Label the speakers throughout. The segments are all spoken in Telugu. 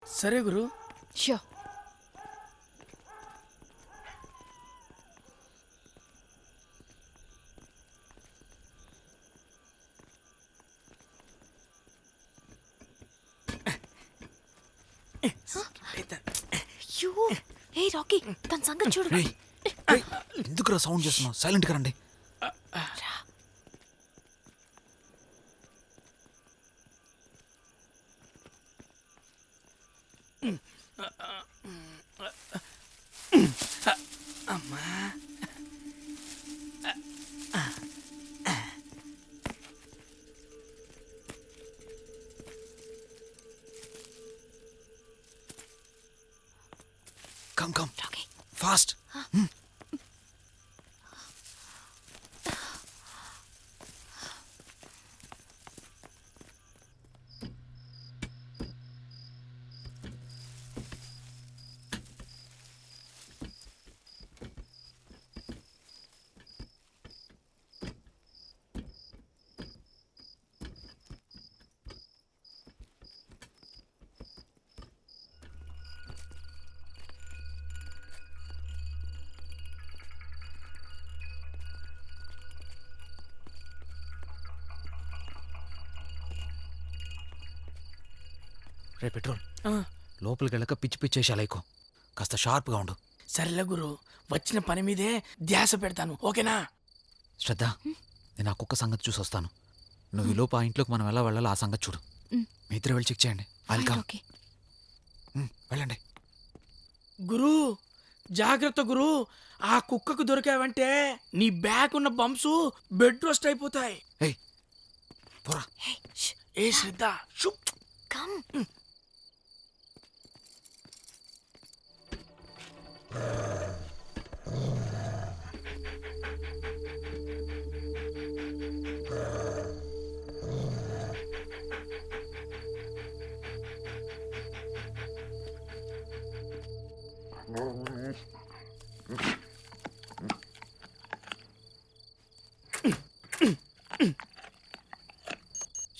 Speaker 1: సరే గురు.
Speaker 2: షో యూ ఏ రాకీ తన సంగతి చూడు.
Speaker 3: ఎందుకురా సౌండ్ చేస్తున్నావు? సైలెంట్ గా రండి.
Speaker 1: అమ్మా
Speaker 3: కమ్ కమ్
Speaker 2: రాకీ
Speaker 3: ఫాస్ట్. రే పెట్రోల్, లోపలికి వెళ్ళక పిచ్చి పిచ్చేసాలైకో. కాస్త షార్ప్గా ఉండు.
Speaker 1: సరేలే గురు, వచ్చిన పని మీదే ధ్యాస పెడతాను, ఓకేనా?
Speaker 3: శ్రద్ధ, నేను ఆ కుక్క సంగతి చూసి వస్తాను. నువ్వు ఈ లోపు ఆ ఇంట్లోకి మనం ఎలా వెళ్ళాలో ఆ సంగతి చూడు. మీ ఇద్దరు వెళ్ళి చెక్ చేయండి.
Speaker 2: ఓకే
Speaker 3: వెళ్ళండి.
Speaker 1: గురు జాగ్రత్త గురు, ఆ కుక్కకు దొరికావంటే నీ బ్యాక్ ఉన్న బంప్స్ బెడ్ రోస్ట్ అయిపోతాయి.
Speaker 3: ఏయ్ పోరా.
Speaker 1: ఏ శ్రద్ధ, షుప్.
Speaker 2: కమ్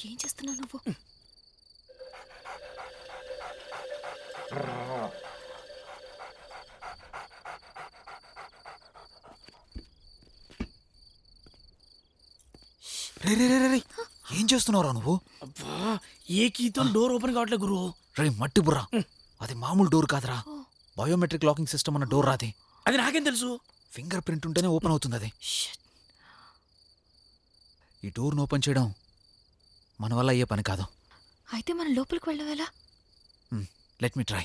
Speaker 2: ఏం చేస్తున్నావు నువ్వు?
Speaker 3: రే రే రే రే, ఏం చేస్తున్నావురా నువ్వు?
Speaker 1: అబ్బా, ఏ కీతో డోర్ ఓపెన్ కావట్లేదు గురు.
Speaker 3: రే మట్టి బుర్రా, అది మామూలు డోర్ కాదురా. బయోమెట్రిక్ లాకింగ్ సిస్టమ్ అన్న డోర్ రాది.
Speaker 1: అది నాకేం తెలుసు?
Speaker 3: ఫింగర్ ప్రింట్ ఉంటేనే ఓపెన్ అవుతుంది అది. ఈ డోర్ను ఓపెన్ చేయడం మన వల్ల అయ్యే పని కాదు.
Speaker 2: అయితే మనం లోపలికి వెళ్ళవేలా?
Speaker 3: Let me try.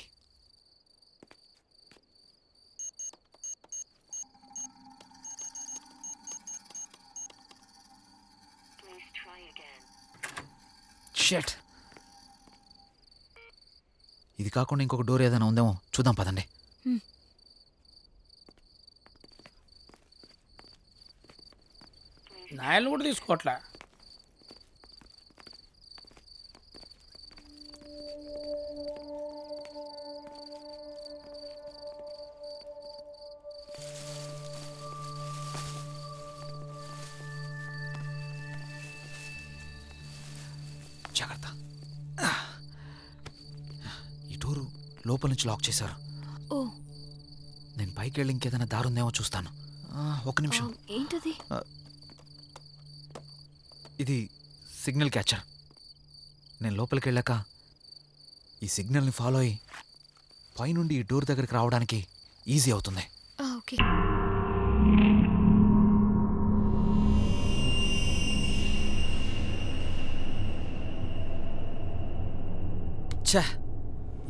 Speaker 3: షట్, ఇది కాకుండా ఇంకొక డోర్ ఏదైనా ఉందేమో చూద్దాం పదండి.
Speaker 1: నాయలు కూడా తీసుకోవట్లే.
Speaker 3: జాగ్రత్త. ఈ డోరు లోపల నుంచి లాక్ చేశారు.
Speaker 2: ఓ
Speaker 3: నేను పైకి వెళ్ళి ఇంకేదైనా దారి ఉందేమో చూస్తాను. ఒక నిమిషం.
Speaker 2: ఏంటది?
Speaker 3: ఇది సిగ్నల్ క్యాచర్. నేను లోపలికి వెళ్ళాక ఈ సిగ్నల్ని ఫాలో అయ్యి పైనుండి ఈ డోర్ దగ్గరికి రావడానికి ఈజీ అవుతుంది.
Speaker 2: ఓకే
Speaker 3: ఛా,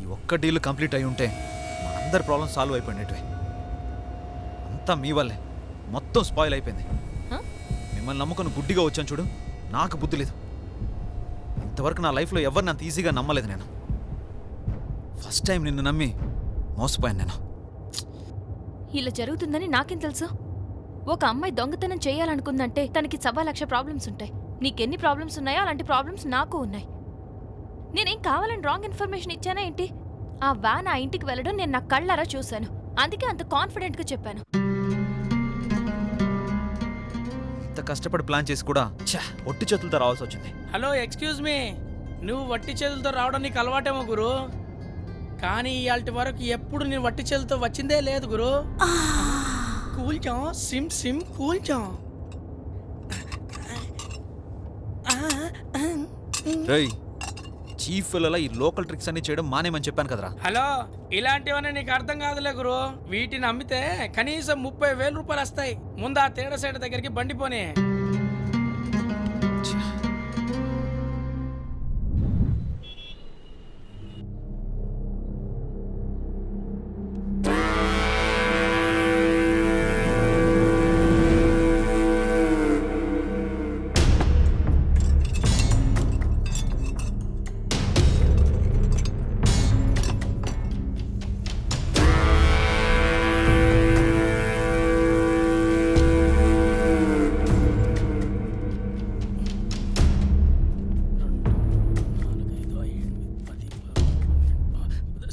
Speaker 3: ఈ ఒక్క డీల్ కంప్లీట్ అయి ఉంటే మనందరి ప్రాబ్లం సాల్వ్ అయిపోయినట్టు. అంతా మీ వల్లే మొత్తం స్పాయిల్ అయిపోయింది. మిమ్మల్ని నమ్ముకొని గుడ్డిగా వచ్చాను చూడు, నాకు బుద్ధి లేదు. ఇంతవరకు నా లైఫ్లో ఎవరిని అంత ఈజీగా నమ్మలేదు నేను. ఫస్ట్ టైం నిన్ను నమ్మి మోసపోయాను నేను.
Speaker 2: ఇలా జరుగుతుందని నాకేం తెలుసు? ఒక అమ్మాయి దొంగతనం చేయాలనుకుందంటే తనకి 1,00,000 ప్రాబ్లమ్స్ ఉంటాయి. నీకెన్ని ప్రాబ్లమ్స్ ఉన్నాయో అలాంటి ప్రాబ్లమ్స్ నాకు ఉన్నాయి. నేనేం కావాలని రాంగ్ ఇన్ఫర్మేషన్ ఇచ్చానా ఏంటి? ఆ వ్యాన్ ఆ ఇంటికి వెళ్ళడం నేను నా కళ్ళారా చూశాను. అందుకే అంత కాన్ఫిడెంట్గా చెప్పాను.
Speaker 3: ఇంత కష్టపడి ప్లాన్ చేసి కూడా ఒట్టి చేతులతో రావాల్సి వచ్చింది.
Speaker 1: హలో, ఎక్స్క్యూజ్ మీ, నువ్వు వట్టి చేతులతో రావడం నీకు అలవాటేమో గురు. కానీ ఇవాళ వరకు ఎప్పుడు నేను వట్టి చేతులతో వచ్చిందే లేదు గురు. కూల్చాం సిమ్ సిమ్ కూల్చాం.
Speaker 3: రేయ్, చీఫ్ పిల్లల ఈ లోకల్ ట్రిక్స్ అన్ని చేయడం మానేమని చెప్పాను కదరా.
Speaker 1: హలో, ఇలాంటివన్నీ నీకు అర్థం కాదులే గురు. వీటిని అమ్మితే కనీసం 30,000 రూపాయలు వస్తాయి. ముందు ఆ తేడా సైడ్ దగ్గరికి బండిపోని.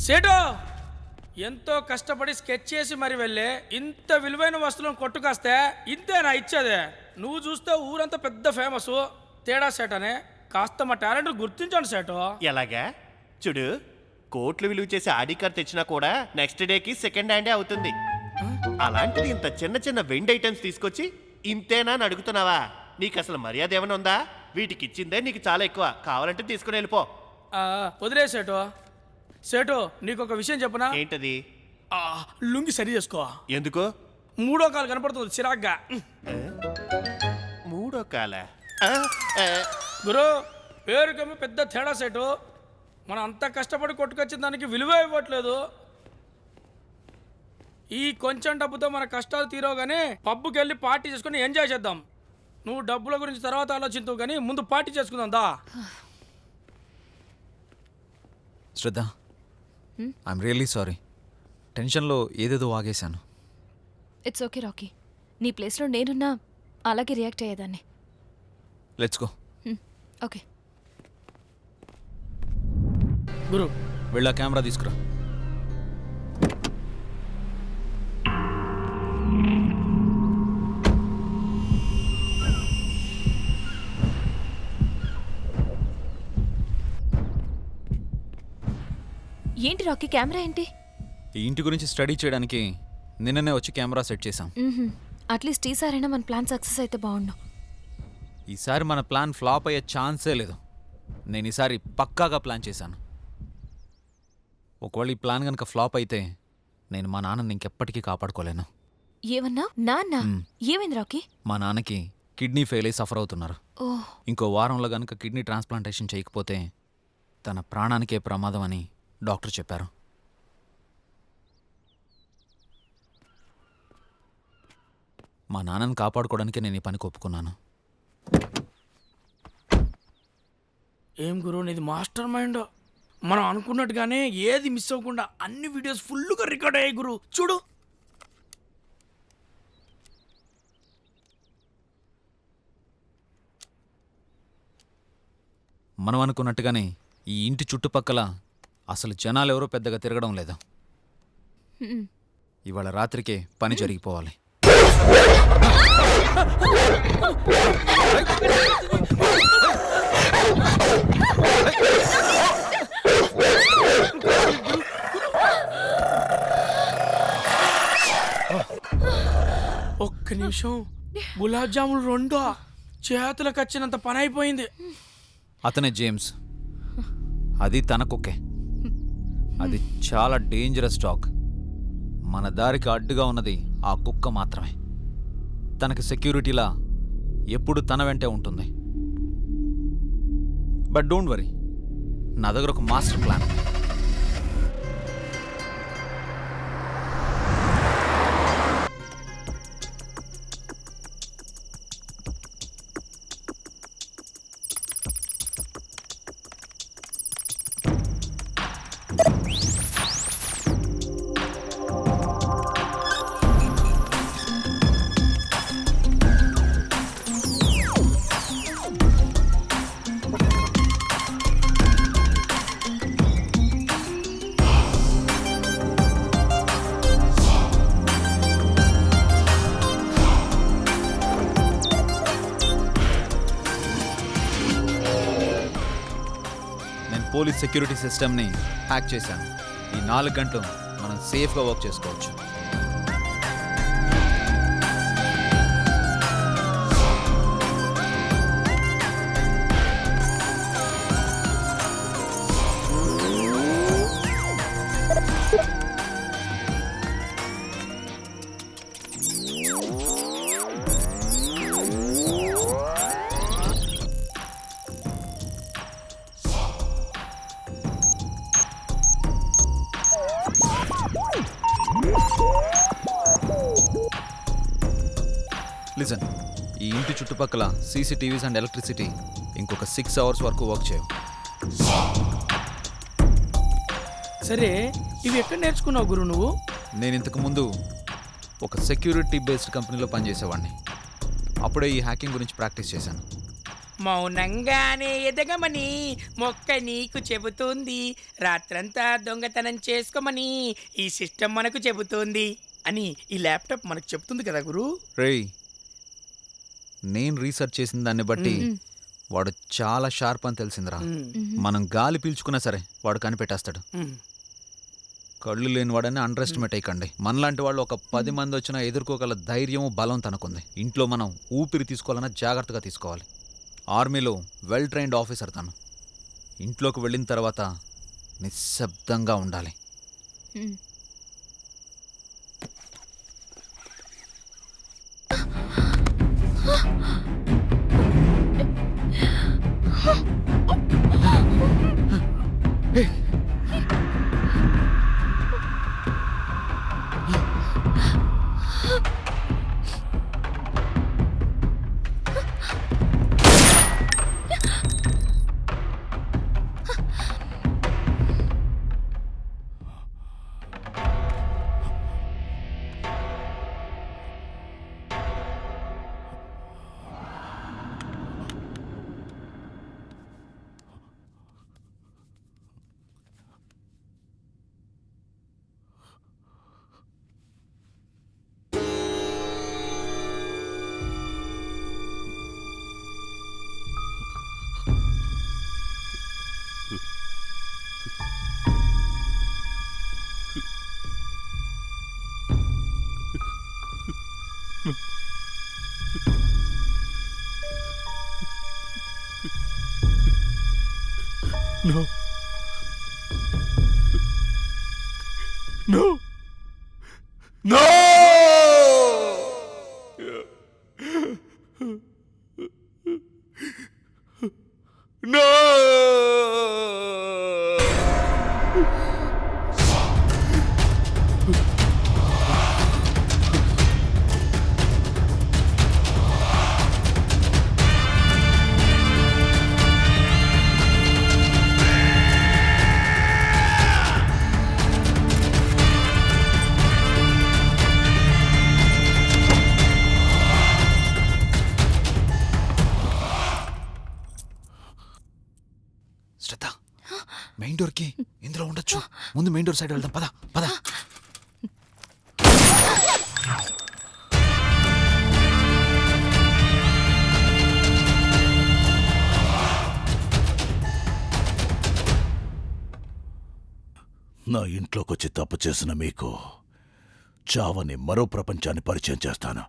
Speaker 1: సేటు ఎంతో కష్టపడి స్కెచ్ చేసి మరి వెళ్ళే ఇంత విలువైన వస్తువులను కొట్టుకొస్తే ఇంతేనా ఇచ్చేదే? నువ్వు చూస్తే ఊరంతా పెద్ద ఫేమస్ తేడా సేట్ అనే. కాస్త మా టాలెంట్ గుర్తించండి సేటు.
Speaker 4: ఎలాగా? చూడు, కోట్లు విలువ చేసి ఆడి కార్ తెచ్చినా కూడా నెక్స్ట్ డేకి సెకండ్ హ్యాండే అవుతుంది. అలాంటిది ఇంత చిన్న చిన్న వెండ్ ఐటమ్స్ తీసుకొచ్చి ఇంతేనా అని అడుగుతున్నావా? నీకు అసలు మర్యాద ఏమైనా ఉందా? వీటికి ఇచ్చిందే నీకు చాలా ఎక్కువ. కావాలంటే తీసుకుని వెళ్ళిపో.
Speaker 1: వదిలే సేటు. సేటు, నీకు ఒక విషయం చెప్పనా?
Speaker 4: ఏంటది?
Speaker 1: లుంగి సరి చేసుకో.
Speaker 4: ఎందుకు?
Speaker 1: మూడో కాలు కనపడుతుంది చిరాగ్గా.
Speaker 4: మూడో కాల
Speaker 1: గురు, పేరుకేమో పెద్ద తేడా సేటు. మనం అంత కష్టపడి కొట్టుకొచ్చిన దానికి విలువ ఇవ్వట్లేదు. ఈ కొంచెం డబ్బుతో మన కష్టాలు తీరవగానే పబ్బుకి వెళ్ళి పార్టీ చేసుకుని ఎంజాయ్ చేద్దాం. నువ్వు డబ్బుల గురించి తర్వాత ఆలోచించవు కానీ ముందు పార్టీ చేసుకుందాం దా.
Speaker 3: శ్రద్ధ, ఐఎమ్ రియల్లీ సారీ. టెన్షన్లో ఏదేదో వాగేశాను.
Speaker 2: It's okay Rocky. నీ ప్లేస్లో నేనున్నా అలాగే రియాక్ట్ అయ్యేదాన్ని.
Speaker 3: Let's go.
Speaker 2: ఓకే
Speaker 1: గురు,
Speaker 3: వెళ్ళా కెమెరా తీసుకురా.
Speaker 2: ఏంటి రాకీ, కెమెరా ఏంటి?
Speaker 3: ఈ ఇంటి గురించి స్టడీ చేయడానికి నిన్ననే వచ్చి కెమెరా సెట్ చేశాం.
Speaker 2: అట్లీస్ట్ ఈసారైనా మన ప్లాన్ సక్సెస్ అయితే బాగుండు.
Speaker 3: ఈసారి మన ప్లాన్ ఫ్లాప్ అయ్యే ఛాన్సే లేదు. నేను ఈసారి పక్కాగా ప్లాన్ చేశాను. ఒకవేళ ఈ ప్లాన్ కనుక ఫ్లాప్ అయితే నేను మా నాన్నని ఇంకెప్పటికీ కాపాడుకోలేను.
Speaker 2: ఏమన్నా? నాన్న ఏమైంది రాకీ?
Speaker 3: మా నాన్నకి కిడ్నీ ఫెయిల్ అయి సఫర్ అవుతున్నారు.
Speaker 2: ఓహ్,
Speaker 3: ఇంకో వారంలో కనుక కిడ్నీ ట్రాన్స్ప్లాంటేషన్ చేయకపోతే తన ప్రాణానికే ప్రమాదం అని డాక్టర్ చెప్పారు. మా నాన్నని కాపాడుకోవడానికి నేను ఈ పనికి ఒప్పుకున్నాను.
Speaker 1: ఏం గురు, నీది మాస్టర్ మైండ్. మనం అనుకున్నట్టుగానే ఏది మిస్ అవ్వకుండా అన్ని వీడియోస్ ఫుల్గా రికార్డ్ అయ్యాయి గురు. చూడు.
Speaker 3: మనం అనుకున్నట్టుగానే ఈ ఇంటి చుట్టుపక్కల అసలు జనాలు ఎవరో పెద్దగా తిరగడం లేదు. ఇవాళ రాత్రికే పని జరిగిపోవాలి.
Speaker 1: ఒక్క నిమిషం, గులాబ్ జాములు 2 చేతులకు వచ్చినంత పని అయిపోయింది.
Speaker 3: అతనే జేమ్స్. అది తన కుక్కే. అది చాలా డేంజరస్ డాగ్. మన దారికి అడ్డుగా ఉన్నది ఆ కుక్క మాత్రమే. తనకి సెక్యూరిటీలా ఎప్పుడు తన వెంటే ఉంటుంది. బట్ డోంట్ వరీ, నా దగ్గర ఒక మాస్టర్ ప్లాన్. పోలీస్ సెక్యూరిటీ సిస్టమ్ని హ్యాక్ చేశాను. ఈ 4 గంటలు మనం సేఫ్గా వర్క్ చేసుకోవచ్చు. లిజన్, ఈ ఇంటి చుట్టుపక్కల సీసీటీవీస్ అండ్ ఎలక్ట్రిసిటీ ఇంకొక 6 అవర్స్ వరకు వర్క్ చేయవు.
Speaker 1: సరే, ఇవి ఎక్కడ నేర్చుకున్నావు గురు నువ్వు?
Speaker 3: నేను ఇంతకు ముందు ఒక సెక్యూరిటీ బేస్డ్ కంపెనీలో పనిచేసేవాడిని. అప్పుడే ఈ హ్యాకింగ్ గురించి ప్రాక్టీస్ చేశాను.
Speaker 5: మౌనంగానే ఎదగమని మొక్క నీకు చెబుతుంది, రాత్రంతా దొంగతనం చేసుకోమని ఈ సిస్టమ్ మనకు చెబుతుంది అని ఈ ల్యాప్టాప్ మనకు చెబుతుంది కదా గురు.
Speaker 3: రేయ్, నేను రీసెర్చ్ చేసిన దాన్ని బట్టి వాడు చాలా షార్ప్ అని తెలిసిందిరా. మనం గాలి పీల్చుకున్నా సరే వాడు కనిపెట్టేస్తాడు. కళ్ళు లేని వాడని అండర్ ఎస్టిమేట్ అయ్యకండి. మనలాంటి వాళ్ళు ఒక 10 మంది వచ్చినా ఎదుర్కోగల ధైర్యము బలం తనకుంది. ఇంట్లో మనం ఊపిరి తీసుకోవాలన్నా జాగ్రత్తగా తీసుకోవాలి. ఆర్మీలో వెల్ ట్రైన్డ్ ఆఫీసర్ తను. ఇంట్లోకి వెళ్ళిన తర్వాత నిశ్శబ్దంగా ఉండాలి.
Speaker 4: No. No. No. No.
Speaker 3: శ్రద్ధ, మెయిన్ డోర్కి ఇందులో ఉండొచ్చు. ముందు మెయిన్ డోర్ సైడ్ వెళ్దాం. పద పద.
Speaker 6: నా ఇంట్లోకొచ్చి తప్పు చేసిన మీకు చావని మరో ప్రపంచాన్ని పరిచయం చేస్తాను.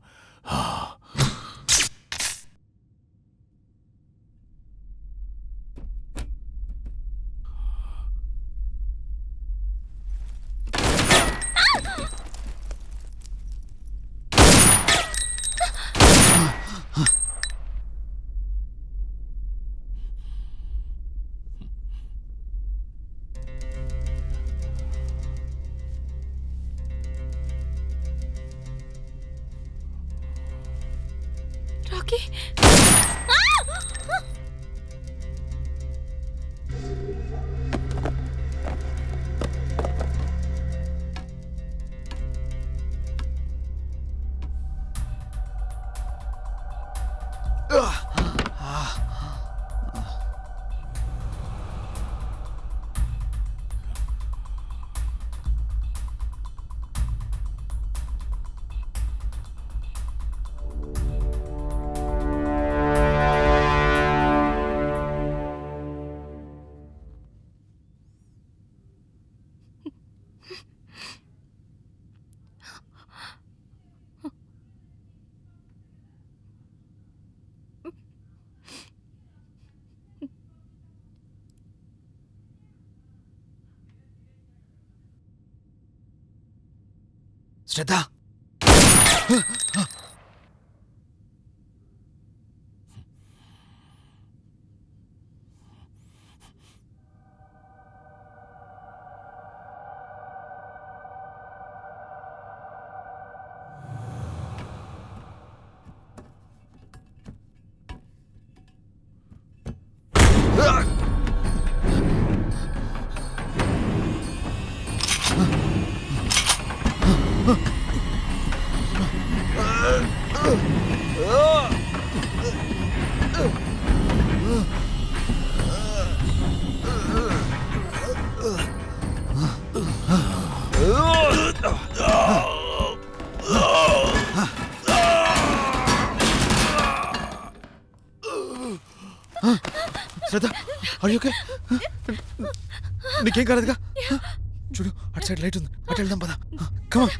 Speaker 2: Rocky,
Speaker 3: Shraddha Shraddha are you okay? నీకేం కాలేదుగా? చూడు అటు సైడ్ లైట్ ఉంది, అటు వెళ్దాం పద. కమాన్.